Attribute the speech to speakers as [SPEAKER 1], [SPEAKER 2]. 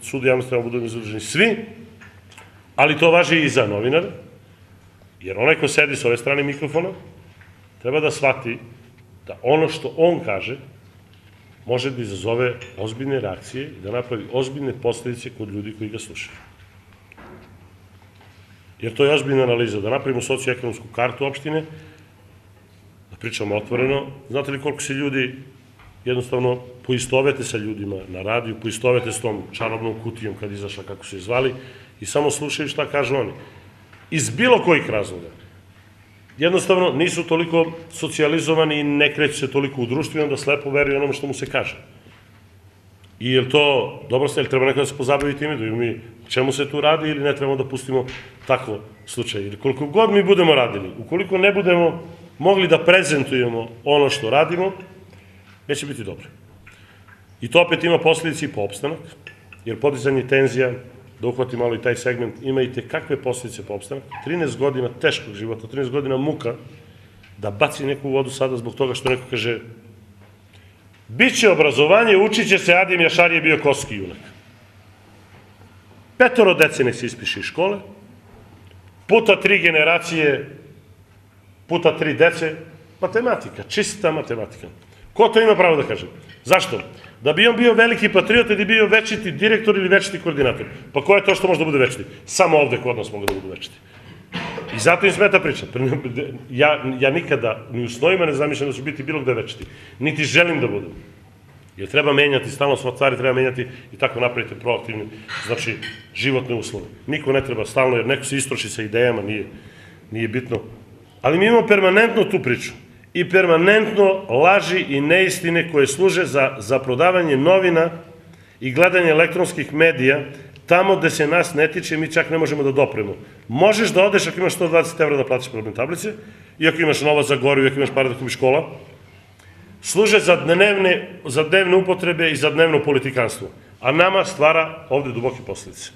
[SPEAKER 1] Sud javnosti treba budu izloženi svi, ali to važi i za novinare, jer onaj ko sedi s ove strane mikrofona treba da shvati da ono što on kaže može da izazove ozbiljne reakcije i da napravi ozbiljne posledice kod ljudi koji ga slušaju. Jer to je ozbiljna analiza, da napravimo socioekonomsku kartu opštine, da pričamo otvoreno. Znate li koliko se ljudi jednostavno poistovete sa ljudima na radiju, poistovete s tom čarobnom kutijom kad izašla kako se zvali i samo slušaju šta kažu oni. Iz bilo kojih razloga. Jednostavno nisu toliko socijalizovani i ne kreću se toliko u društvu i onda slepo veruju onome što mu se kaže. I je li to dobro ste, ili treba neko da se pozabavi time, da mi o čemu se tu radi ili ne trebamo da pustimo tako slučaj. Ili koliko god mi budemo radili, ukoliko ne budemo mogli da prezentujemo ono što radimo, neće biti dobro. I to opet ima posljedice i po opstanak, jer podizanje tenzija, da uhvati malo i taj segment, ima i kakve posljedice po opstanak. 13 godina teškog života, 13 godina muka, da baci neku vodu sada zbog toga što neko kaže biće obrazovanje, učit će se, Adim Jašar je bio kosovski junak. 5 dece nek se ispiše iz škole, puta 3 generacije, puta 3 dece, matematika, čista matematika. Ko to ima pravo da kaže? Zašto? Da bi on bio veliki patriot ili bio večiti direktor ili večiti koordinator. Pa ko je to što može da bude večiti? Samo ovde kod nas mogu da budu večiti. I zato im smeta priča. Ja nikada ni u snovima ne zamišljam da ću biti bilo gde večiti. Niti želim da budem. Jer treba menjati, stalno sva stvari treba menjati i tako napravite proaktivne, znači životne uslove. Niko ne treba stalno, jer neko se istroši sa idejama, nije bitno. Ali mi imamo permanentno tu priču. I permanentno laži i neistine koje služe za prodavanje novina i gledanje elektronskih medija tamo gde se nas ne tiče, mi čak ne možemo da dopremo. Možeš da odeš ako imaš 120 € da platiš problem tablice, i ako imaš novac za gorivo, i ako imaš pare da kupiš kola, služe za dnevne upotrebe i za dnevno politikanstvo. A nama stvara ovde duboke posledice.